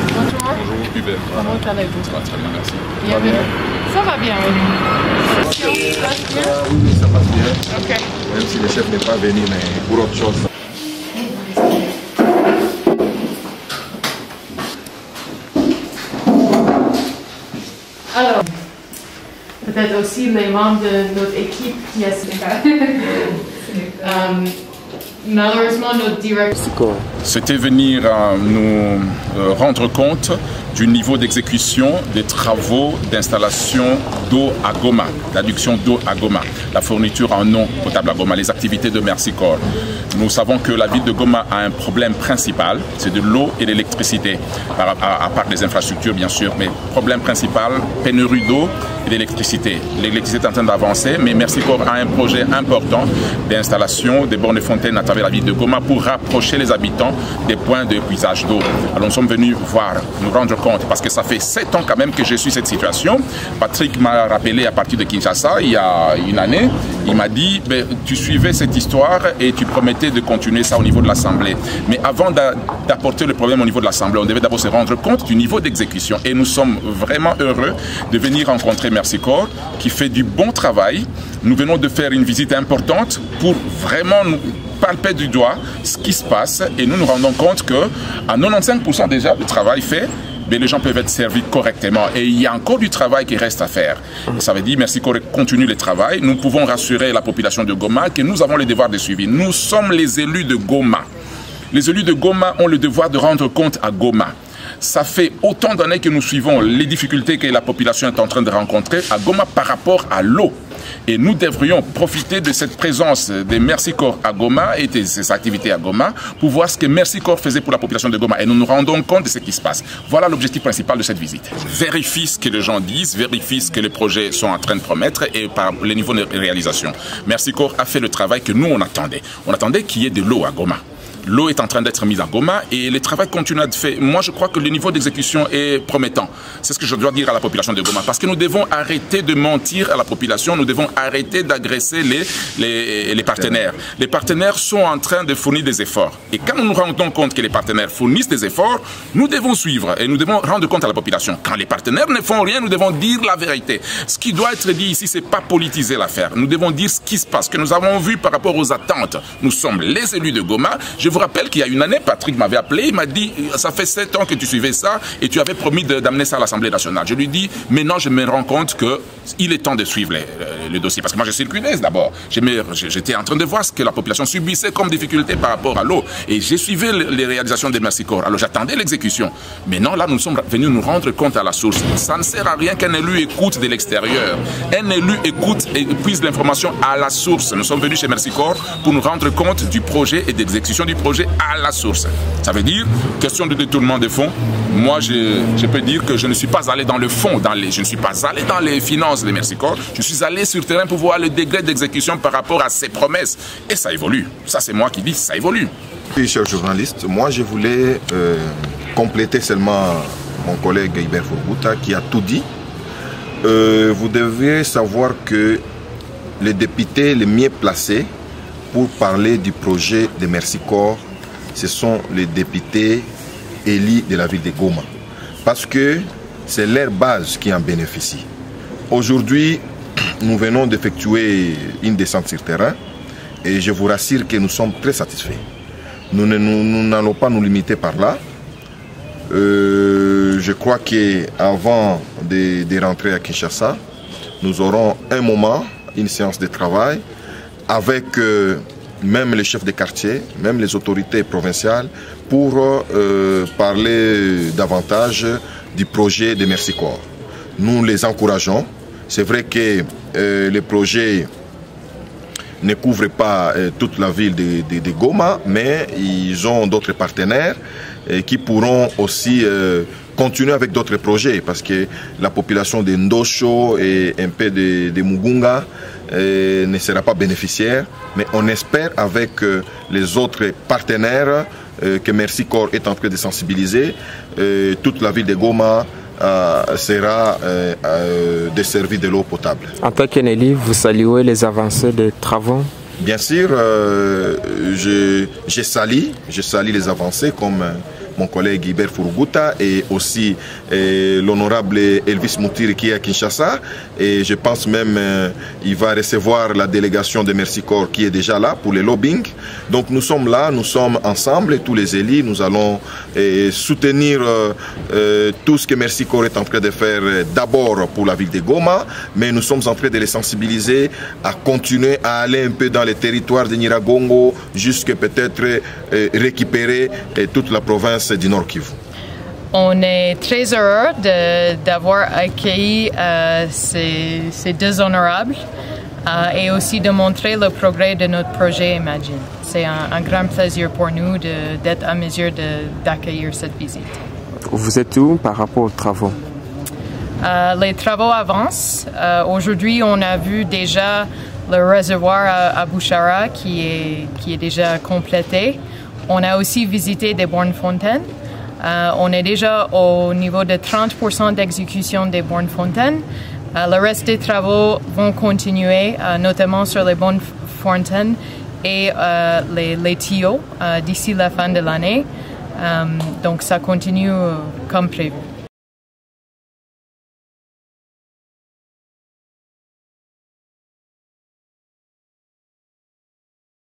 Bonjour. Bonjour, Hubert. Comment allez-vous? Ça va très bien, merci. Bienvenue. Ça va bien, oui. Ça passe bien? Oui, ça passe bien. Ok. Même si le chef n'est pas venu, mais pour autre chose. Alors, peut-être aussi les membres de notre équipe qui est malheureusement, notre directeur. C'était venir nous rendre compte du niveau d'exécution des travaux d'installation d'eau à Goma, l'adduction d'eau à Goma, la fourniture en eau potable à Goma, les activités de Merci Corps. Nous savons que la ville de Goma a un problème principal, c'est de l'eau et l'électricité, à part des infrastructures bien sûr, mais problème principal, pénurie d'eau et d'électricité. L'électricité est en train d'avancer, mais Merci Corps a un projet important d'installation des bornes de fontaines à travers la ville de Goma pour rapprocher les habitants des points de puisage d'eau. Alors nous sommes venus voir, nous rendre compte, parce que ça fait 7 ans quand même que je suis cette situation. Patrick m'a rappelé à partir de Kinshasa, il y a une année, il m'a dit, tu suivais cette histoire et tu promettais de continuer ça au niveau de l'Assemblée. Mais avant d'apporter le problème au niveau de l'Assemblée, on devait d'abord se rendre compte du niveau d'exécution. Et nous sommes vraiment heureux de venir rencontrer Merci Corps, qui fait du bon travail. Nous venons de faire une visite importante pour vraiment nous palper du doigt ce qui se passe et nous nous rendons compte que à 95% déjà du travail fait, mais les gens peuvent être servis correctement et il y a encore du travail qui reste à faire. Ça veut dire Merci Corps continue le travail. Nous pouvons rassurer la population de Goma que nous avons le devoir de suivi. Nous sommes les élus de Goma. Les élus de Goma ont le devoir de rendre compte à Goma. Ça fait autant d'années que nous suivons les difficultés que la population est en train de rencontrer à Goma par rapport à l'eau. Et nous devrions profiter de cette présence des Merci Corps à Goma et de ces activités à Goma pour voir ce que Merci Corps faisait pour la population de Goma. Et nous nous rendons compte de ce qui se passe. Voilà l'objectif principal de cette visite. Vérifie ce que les gens disent, vérifie ce que les projets sont en train de promettre et par les niveaux de réalisation. Merci Corps a fait le travail que nous on attendait. On attendait qu'il y ait de l'eau à Goma. L'eau est en train d'être mise à Goma et le travail continue à être fait. Moi, je crois que le niveau d'exécution est promettant. C'est ce que je dois dire à la population de Goma. Parce que nous devons arrêter de mentir à la population. Nous devons arrêter d'agresser les partenaires. Les partenaires sont en train de fournir des efforts. Et quand nous nous rendons compte que les partenaires fournissent des efforts, nous devons suivre et nous devons rendre compte à la population. Quand les partenaires ne font rien, nous devons dire la vérité. Ce qui doit être dit ici, c'est pas politiser l'affaire. Nous devons dire ce qui se passe, ce que nous avons vu par rapport aux attentes. Nous sommes les élus de Goma. Je vous rappelle qu'il y a une année, Patrick m'avait appelé, il m'a dit, ça fait 7 ans que tu suivais ça et tu avais promis d'amener ça à l'Assemblée nationale. Je lui dis, maintenant je me rends compte qu'il est temps de suivre le dossier. Parce que moi je circulais d'abord. J'étais en train de voir ce que la population subissait comme difficulté par rapport à l'eau. Et j'ai suivi les réalisations de Merci Corps. Alors j'attendais l'exécution. Maintenant là, nous sommes venus nous rendre compte à la source. Ça ne sert à rien qu'un élu écoute de l'extérieur. Un élu écoute et puise l'information à la source. Nous sommes venus chez Merci Corps pour nous rendre compte du projet et de l'exécution du projet à la source. Ça veut dire, question de détournement de fonds, moi je peux dire que je ne suis pas allé dans le fond, je ne suis pas allé dans les finances de Merci Corps, je suis allé sur le terrain pour voir le degré d'exécution par rapport à ses promesses. Et ça évolue. Ça c'est moi qui dis, ça évolue. Oui, cher journaliste, moi je voulais compléter seulement mon collègue Hubert Fourgouta qui a tout dit. Vous devez savoir que les députés les mieux placés pour parler du projet de Merci Corps, ce sont les députés élus de la ville de Goma. Parce que c'est leur base qui en bénéficie. Aujourd'hui, nous venons d'effectuer une descente sur terrain et je vous rassure que nous sommes très satisfaits. Nous n'allons pas nous limiter par là. Je crois qu'avant de rentrer à Kinshasa, nous aurons un moment, une séance de travail avec même les chefs de quartier, même les autorités provinciales, pour parler davantage du projet de Merci Corps. Nous les encourageons. C'est vrai que le projet ne couvre pas toute la ville de Goma, mais ils ont d'autres partenaires qui pourront aussi continuer avec d'autres projets, parce que la population de Ndosho et un peu de Mugunga ne sera pas bénéficiaire, mais on espère avec les autres partenaires que Merci Corps est en train de sensibiliser, toute la ville de Goma sera desservie de l'eau potable. En tant qu'élu, vous saluez les avancées des travaux? Bien sûr, je salue les avancées comme mon collègue Iber Furuguta et aussi l'honorable Elvis Moutiri qui est à Kinshasa. Et je pense même il va recevoir la délégation de Mercy Corps qui est déjà là pour le lobbying. Donc nous sommes là, nous sommes ensemble, tous les élus, nous allons soutenir tout ce que Mercy Corps est en train de faire d'abord pour la ville de Goma, mais nous sommes en train de les sensibiliser à continuer à aller un peu dans les territoires de Nyiragongo jusqu'à peut-être récupérer toute la province du Nord Kivu. On est très heureux d'avoir accueilli ces deux honorables et aussi de montrer le progrès de notre projet Imagine. C'est un grand plaisir pour nous d'être à mesure d'accueillir cette visite. Vous êtes où par rapport aux travaux? Les travaux avancent. Aujourd'hui, on a vu déjà le réservoir à Bouchara qui est déjà complété. On a aussi visité des bornes fontaines. On est déjà au niveau de 30% d'exécution des bornes fontaines. Le reste des travaux vont continuer, notamment sur les bornes fontaines et les tuyaux d'ici la fin de l'année. Donc ça continue comme prévu.